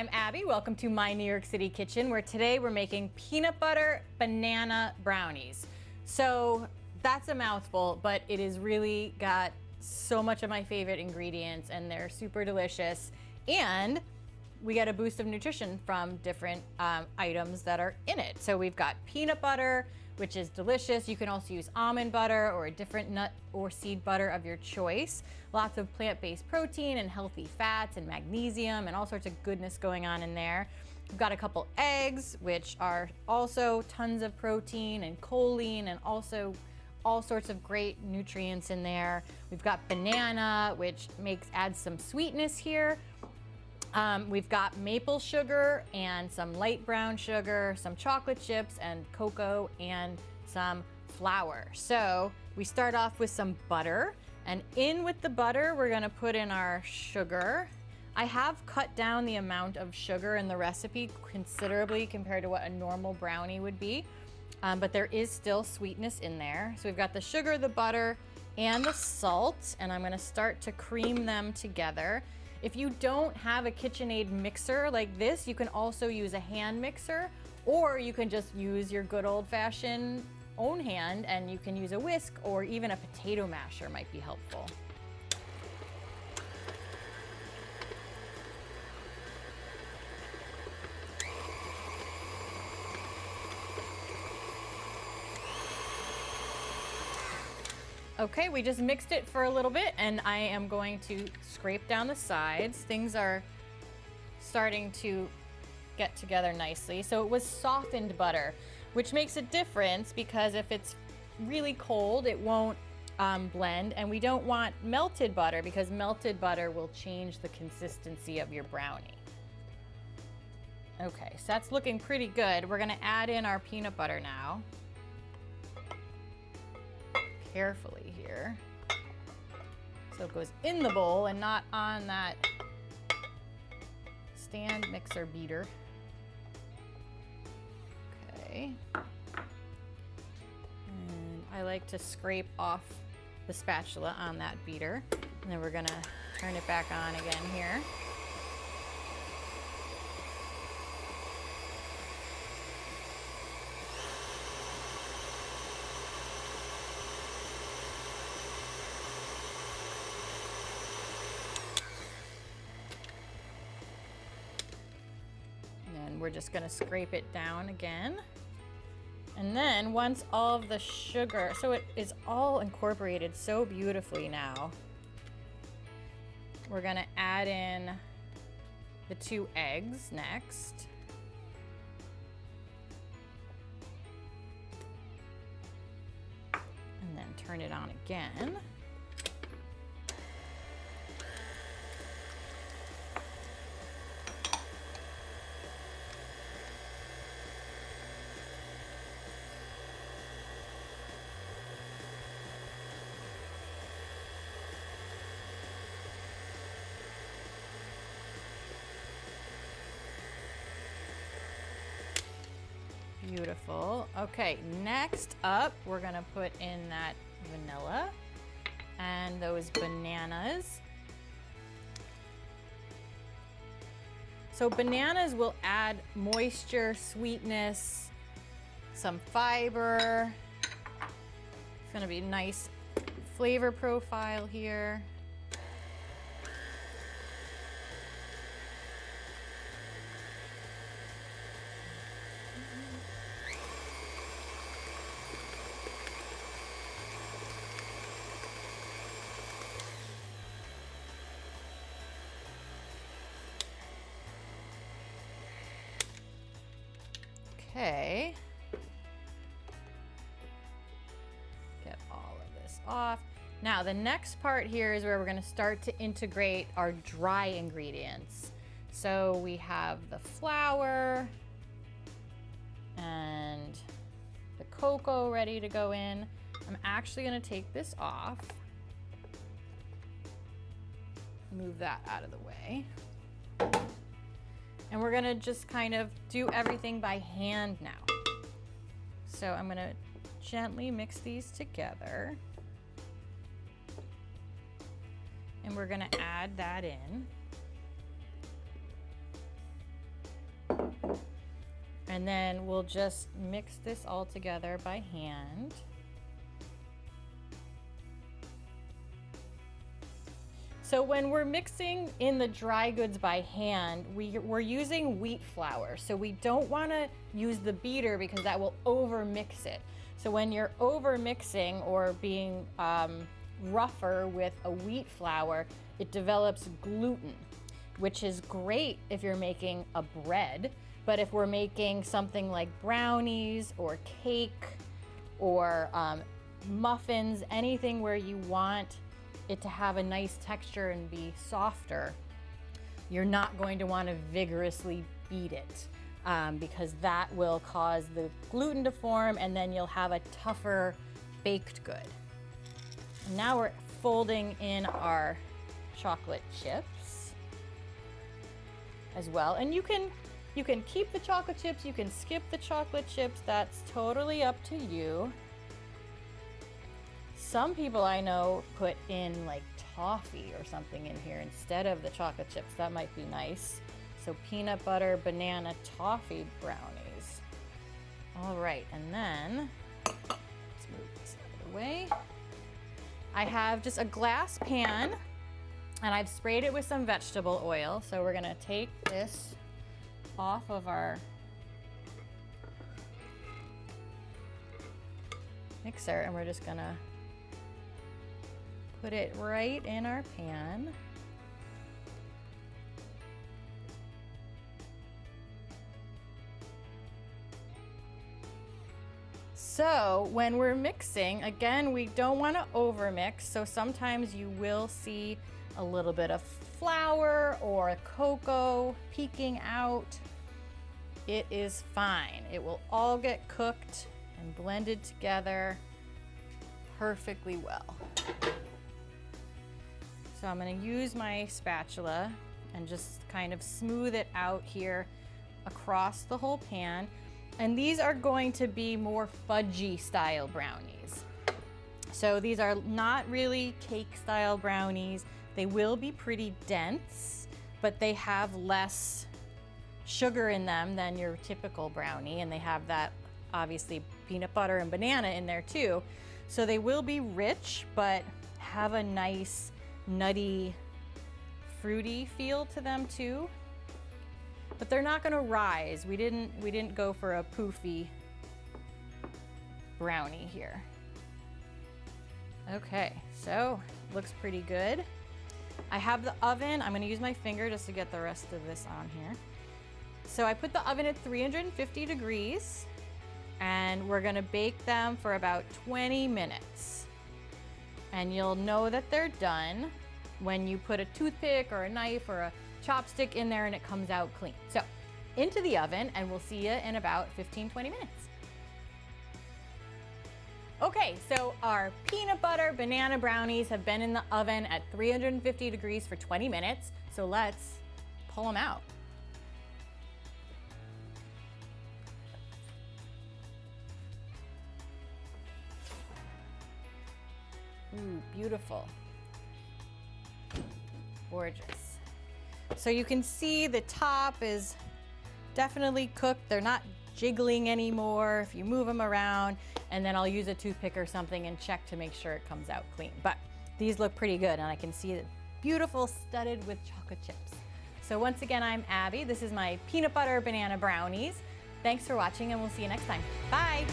I'm Abby. Welcome to my New York City kitchen, where today we're making peanut butter banana brownies. So that's a mouthful, but it has really got so much of my favorite ingredients and they're super delicious. And we get a boost of nutrition from different items that are in it. So we've got peanut butter, which is delicious. You can also use almond butter or a different nut or seed butter of your choice. Lots of plant-based protein and healthy fats and magnesium and all sorts of goodness going on in there. We've got a couple eggs, which are also tons of protein and choline and also all sorts of great nutrients in there. We've got banana, which adds some sweetness here. We've got maple sugar and some light brown sugar, some chocolate chips and cocoa and some flour. So we start off with some butter, and in with the butter, we're gonna put in our sugar. I have cut down the amount of sugar in the recipe considerably compared to what a normal brownie would be, but there is still sweetness in there. So we've got the sugar, the butter, and the salt, and I'm gonna start to cream them together. If you don't have a KitchenAid mixer like this, you can also use a hand mixer, or you can just use your good old-fashioned own hand, and you can use a whisk, or even a potato masher might be helpful. Okay, we just mixed it for a little bit, and I am going to scrape down the sides. Things are starting to get together nicely. So it was softened butter, which makes a difference because if it's really cold, it won't blend, and we don't want melted butter because melted butter will change the consistency of your brownie. Okay, so that's looking pretty good. We're gonna add in our peanut butter now. Carefully here, so it goes in the bowl and not on that stand mixer beater. Okay, and I like to scrape off the spatula on that beater, and then we're gonna turn it back on again here. We're just gonna scrape it down again. And then once all of the sugar, so it is all incorporated so beautifully now, we're gonna add in the 2 eggs next. And then turn it on again. Beautiful. Okay, next up, we're gonna put in that vanilla and those bananas. So bananas will add moisture, sweetness, some fiber. It's gonna be a nice flavor profile here. Okay, get all of this off. Now the next part here is where we're gonna start to integrate our dry ingredients. So we have the flour and the cocoa ready to go in. I'm actually gonna take this off, move that out of the way. And we're gonna just kind of do everything by hand now. So I'm gonna gently mix these together. And we're gonna add that in. And then we'll just mix this all together by hand. So when we're mixing in the dry goods by hand, we're using wheat flour. So we don't want to use the beater because that will over mix it. So when you're over mixing or being rougher with a wheat flour, it develops gluten, which is great if you're making a bread. But if we're making something like brownies or cake or muffins, anything where you want it to have a nice texture and be softer, you're not going to want to vigorously beat it because that will cause the gluten to form and then you'll have a tougher baked good. And now we're folding in our chocolate chips as well. And you can keep the chocolate chips, you can skip the chocolate chips, that's totally up to you. Some people I know put in like toffee or something in here instead of the chocolate chips. That might be nice. So peanut butter, banana, toffee brownies. All right, and then let's move this out of the way. I have just a glass pan and I've sprayed it with some vegetable oil. So we're gonna take this off of our mixer and we're just gonna put it right in our pan. So when we're mixing, again, we don't want to overmix. So sometimes you will see a little bit of flour or cocoa peeking out. It is fine. It will all get cooked and blended together perfectly well. So I'm going to use my spatula and just kind of smooth it out here across the whole pan. And these are going to be more fudgy style brownies. So these are not really cake style brownies. They will be pretty dense, but they have less sugar in them than your typical brownie. And they have that obviously peanut butter and banana in there too. So they will be rich, but have a nice nutty, fruity feel to them too. But they're not gonna rise. We didn't go for a poofy brownie here. Okay, so looks pretty good. I have the oven. I'm gonna use my finger just to get the rest of this on here. So I put the oven at 350 degrees and we're gonna bake them for about 20 minutes. And you'll know that they're done when you put a toothpick or a knife or a chopstick in there and it comes out clean. So into the oven and we'll see you in about 15-20 minutes. Okay, so our peanut butter banana brownies have been in the oven at 350 degrees for 20 minutes. So let's pull them out. Ooh, beautiful. Gorgeous. So you can see the top is definitely cooked. They're not jiggling anymore if you move them around, and then I'll use a toothpick or something and check to make sure it comes out clean. But these look pretty good and I can see it beautiful, studded with chocolate chips. So once again, I'm Abby. This is my peanut butter banana brownies. Thanks for watching and we'll see you next time. Bye.